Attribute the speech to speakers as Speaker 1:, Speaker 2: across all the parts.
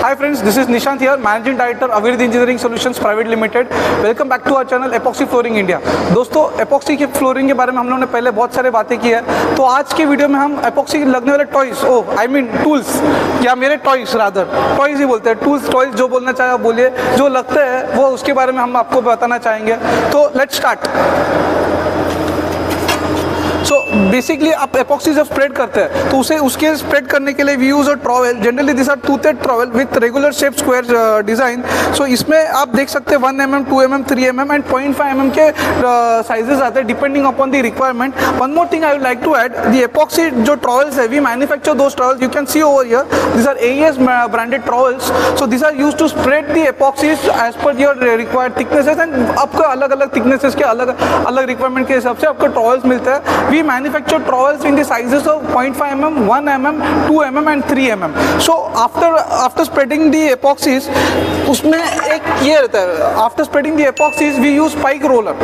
Speaker 1: Hi friends, this is Nishant here, Managing Director Avirid Engineering Solutions Private Limited. Welcome back to our channel Epoxy Flooring India. दोस्तों epoxy के flooring के बारे में हम लोगों ने पहले बहुत सारे बातें की है, तो आज के वीडियो में हम एपॉक्सी के लगने वाले टॉयज टूल्स या मेरे टॉयज ही बोलते हैं, टॉयज जो बोलना चाहे आप बोलिए, जो लगते हैं वो उसके बारे में हम आपको बताना चाहेंगे। तो लेट्स स्टार्ट। सो बेसिकली आप एपॉक्सी जब स्प्रेड करते हैं तो उसके स्प्रेड करने के लिए we use a trowel. Generally this are toothed trowel with regular shape square design. So इसमें आप देख सकते हैं 1 mm, 2 mm, 3 mm and 0.5 mm के साइजेस आते हैं depending upon the requirement. One more thing I would like to add, the epoxy जो trowels है we manufacture those trowels, you can see over here, this are AES branded trowels. So this are used to spread the epoxies as per your required thicknesses and आपको अलग अलग thicknesses के अलग अलग requirement के हिसाब से आपको ट्रॉवेल्स मिलता है। We manufacture trowels in the sizes of 0.5 mm, 1 mm, 2 mm and 3 mm. So after spreading the epoxies, उसमें एक ये रहता है, after spreading the epoxies we use spike roller.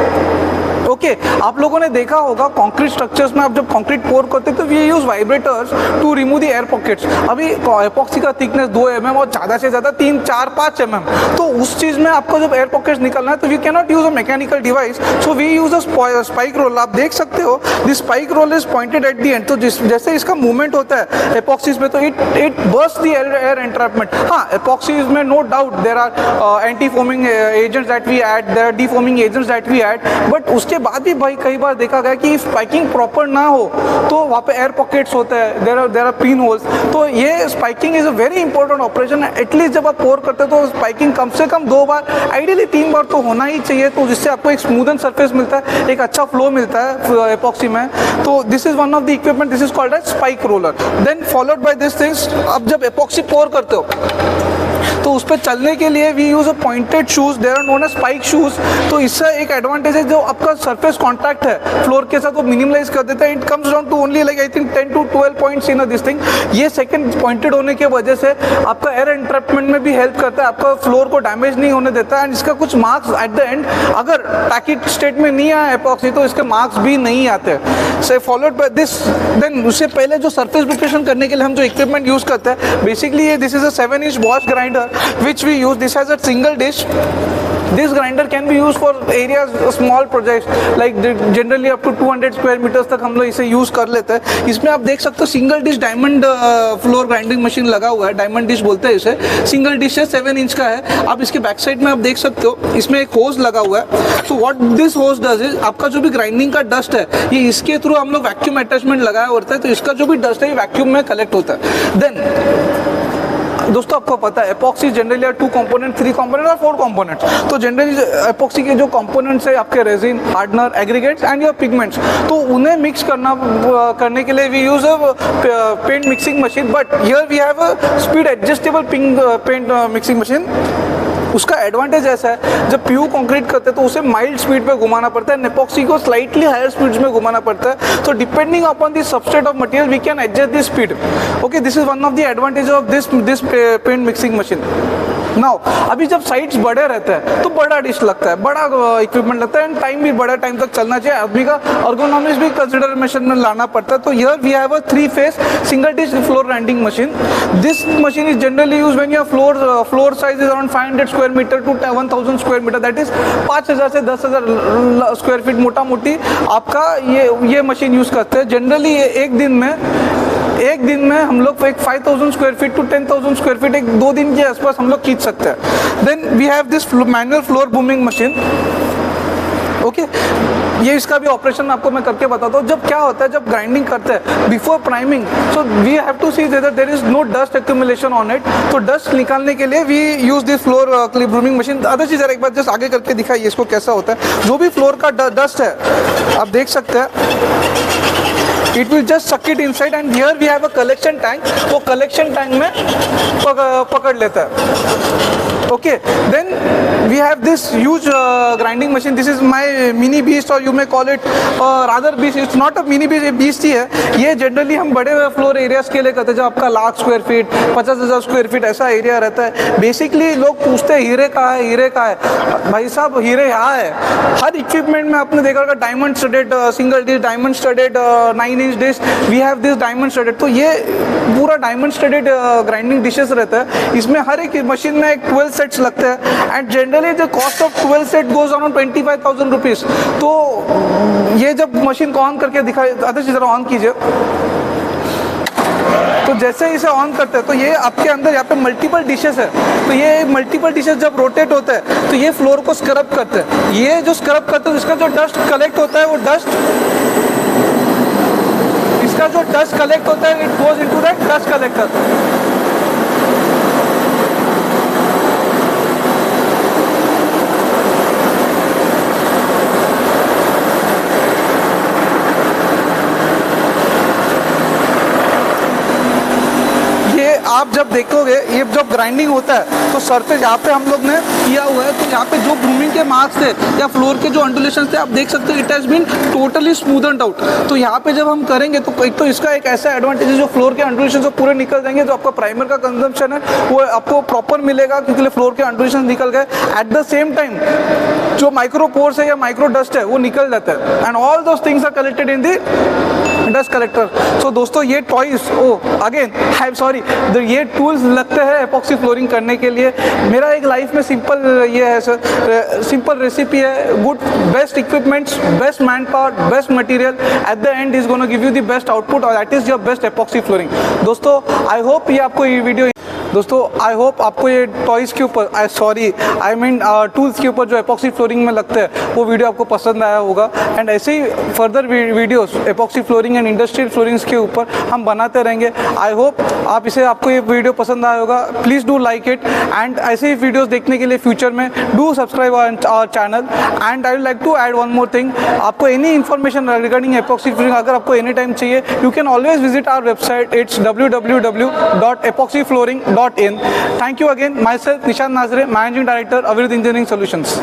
Speaker 1: Okay आप लोगों ने देखा होगा कंक्रीट स्ट्रक्चर्स में आप जब कंक्रीट पोर करते हैं तो we use vibrators to remove the air pockets. अभी एपॉक्सी का थिकनेस 2 mm और ज़्यादा से ज़्यादा 3, 4, 5 mm, तो उस चीज़ में आपको जब एयर पॉकेट्स निकलना है तो we can not use a mechanical device, so we use a spike roll. आप देख सकते हो this spike roll is pointed at the end, तो जैसे इसका मूवमेंट होता है एपॉक्सीज में तो it burst the air entrapment. हाँ, एपॉक्सीज में no doubt there are anti foaming agents that we add, there are defoaming agents that we add, but उसके बाद भी भाई कई बार देखा गया कि स्पाइकिंग प्रॉपर ना हो तो वहाँ पे एयर पॉकेट्स होते हैं, देयर आर पिन होल्स। तो ये spiking is a very important operation. At least जब आप पोर करते हो तो स्पाइकिंग कम से कम 2 बार, आइडियली 3 बार तो होना ही चाहिए, तो जिससे आपको एक स्मूदन सरफेस मिलता है, एक अच्छा फ्लो मिलता है एपॉक्सी में। तो this is one of the equipment, this is called as spike roller. Then followed by this things, अब जब एपॉक्सी पोर करते हो तो उस पर चलने के लिए we use a pointed shoes, there are known as spike shoes. तो इससे एक एडवांटेज है, जो आपका सरफेस कांटेक्ट है फ्लोर के साथ वो मिनिमलाइज कर देता है। It comes down to only like I think 10 to 12 points in this thing. ये सेकंड पॉइंटेड होने की वजह से आपका एयर एंट्रैपमेंट में भी हेल्प करता है, आपका फ्लोर को डैमेज नहीं होने देता है। एंड इसका कुछ मार्क्स एट द एंड, अगर पैकेट स्टेट में नहीं आया एपॉक्सी तो इसके मार्क्स भी नहीं आते। सो फॉलोड बाय दिस, देन उससे पहले जो सरफेस प्रिपरेशन करने के लिए हम जो इक्विपमेंट यूज करते हैं, basically this is a 7-inch wash grinder which we use. This has a single dish. This grinder can be used for areas, small projects like generally up to 200 square meters तक हम लोग इसे use कर लेते हैं। इसमें आप देख सकते हो single dish diamond floor grinding machine लगा हुआ है, डायमंड डिश बोलते हैं इसे। सिंगल डिश है, 7 इंच का है। आप इसके बैक साइड में आप देख सकते हो इसमें एक होज लगा हुआ है। तो what this hose does is, आपका जो भी ग्राइंडिंग का डस्ट है ये इसके थ्रू हम लोग वैक्यूम अटैचमेंट लगाया होता है, तो इसका जो भी डस्ट है ये वैक्यूम में कलेक्ट होता है। देन दोस्तों आपको पता है एपॉक्सी जनरली 2 कंपोनेंट, 3 कंपोनेंट और 4 कंपोनेंट्स। तो जनरली एपॉक्सी के जो कंपोनेंट्स है आपके resin, hardener, aggregates and your pigments, तो उन्हें मिक्स करने के लिए we use a paint mixing machine, but here we have a speed adjustable paint mixing machine. उसका एडवांटेज ऐसा है, जब प्यू कंक्रीट करते हैं तो उसे माइल्ड स्पीड पे घुमाना पड़ता है, एपॉक्सी को स्लाइटली हायर स्पीड्स में घुमाना पड़ता है। तो depending upon the substrate of material we can adjust the speed. Okay, this is one of the advantage of this paint mixing machine. Now अभी जब साइट्स बड़े रहते हैं तो बड़ा डिश लगता है, बड़ा इक्विपमेंट लगता है, एंड टाइम भी बड़ा टाइम तक चलना चाहिए, आदमी का अर्गोनॉमिक्स भी कंसिडरेशन में लाना पड़ता है। तो here we have a 3-phase single dish floor grinding machine. This machine is generally use when your floor size is around 500 square metre to 1000 square metre, that is 5000 से 10,000 स्क्वायर फीट मोटा मोटी आपका ये मशीन यूज करते हैं। Generally एक दिन में हम लोग एक 5000 square feet to 10,000 square feet एक 2 दिन के आसपास हम लोग खींच सकते हैं। Then we have this manual floor booming machine. Okay, ये इसका भी ऑपरेशन आपको मैं करके बताता हूँ। जब क्या होता है, जब ग्राइंडिंग करते हैं before priming, so we have to see that there is no dust accumulation on it. तो डस्ट निकालने के लिए we use this floor clip brooming machine. Other चीज़ एक बार जस्ट आगे करके दिखाइए इसको कैसा होता है। जो भी फ्लोर का डस्ट है आप देख सकते हैं, it will just suck it inside and here we have a collection tank, वो collection tank में पकड़ लेता है। Okay, then we have this huge grinding machine. This is my mini beast or you may call it rather beast. It's not a mini beast, ये beast ही है। ये generally हम बड़े फ्लोर एरियाज के लिए करते हैं, जब आपका 1,00,000 स्क्वायर फीट, 50,000 स्क्वायर फीट ऐसा एरिया रहता है। बेसिकली लोग पूछते हैं हीरे कहाँ है, हीरे कहाँ है। भाई साहब हीरे यहाँ है। हर इक्विपमेंट में आपने देखा होगा diamond studded single dish, diamond studded 9 inch dish, we have this diamond studded. तो ये पूरा डायमंड स्टडेड ग्राइंडिंग डिशेस रहता है। इसमें हर एक मशीन में एक 12 सेट्स लगते हैं and generally the cost of 12 set goes around 25,000 rupees. तो ये जब मशीन को ऑन करके दिखाई, आदर्श जरा ऑन कीजिए। तो जैसे इसे ऑन करते हैं तो ये आपके अंदर यहाँ पे मल्टीपल डिशेस है। तो ये मल्टीपल डिशेस जब रोटेट होते हैं तो ये फ्लोर को स्क्रब करते हैं। ये जो स्क्रब करते हैं इसका जो डस्ट कलेक्ट होता है वो डस्ट, इसका जो डस्ट कलेक्ट होता है it goes into that dust collector. आप जब देखोगे ये जब ग्राइंडिंग होता है तो सरफेस यहाँ पे हम लोग ने किया हुआ है, तो यहाँ पे जो ग्रूमिंग के मार्क्स थे या फ्लोर के जो अंडुलेशन थे आप देख सकते हो, it has been totally smoothened out. तो यहाँ पे जब हम करेंगे तो एक तो इसका एक ऐसा एडवांटेज है जो फ्लोर के अंडुलेशन से पूरे निकल जाएंगे, जो आपका प्राइमर का कंजम्पशन है वो आपको प्रॉपर मिलेगा क्योंकि फ्लोर के अंडुलेशन निकल गए। एट द सेम टाइम जो माइक्रो पोर्स है या माइक्रो डस्ट है वो निकल जाता है and all those things are collected in the dust collector. So दोस्तों ये toys again I am sorry, ये टूल्स लगते हैं एपॉक्सी फ्लोरिंग करने के लिए। मेरा एक लाइफ में सिंपल ये है सर, सिंपल रेसिपी है, good best equipments, best man power, best material, at the end is gonna give you the best output और that is your best epoxy flooring. दोस्तों आई होप ये आपको ये video, दोस्तों I hope आपको ये toys के ऊपर आई मीन टूल्स के ऊपर जो एपॉक्सी फ्लोरिंग में लगते हैं वो वीडियो आपको पसंद आया होगा। एंड ऐसे ही further videos epoxy flooring and industrial floorings के ऊपर हम बनाते रहेंगे। आई होप आपको ये वीडियो पसंद आया होगा। Please do like it and ऐसे ही वीडियोस देखने के लिए फ्यूचर में do subscribe our channel. And I would like to add one more thing, आपको any information regarding epoxy flooring अगर आपको एनी टाइम चाहिए, you can always visit our website, it's www.epoxyflooring.in. Thank you again. Myself Nishant Nazare, Managing Director, Avirid Engineering Solutions.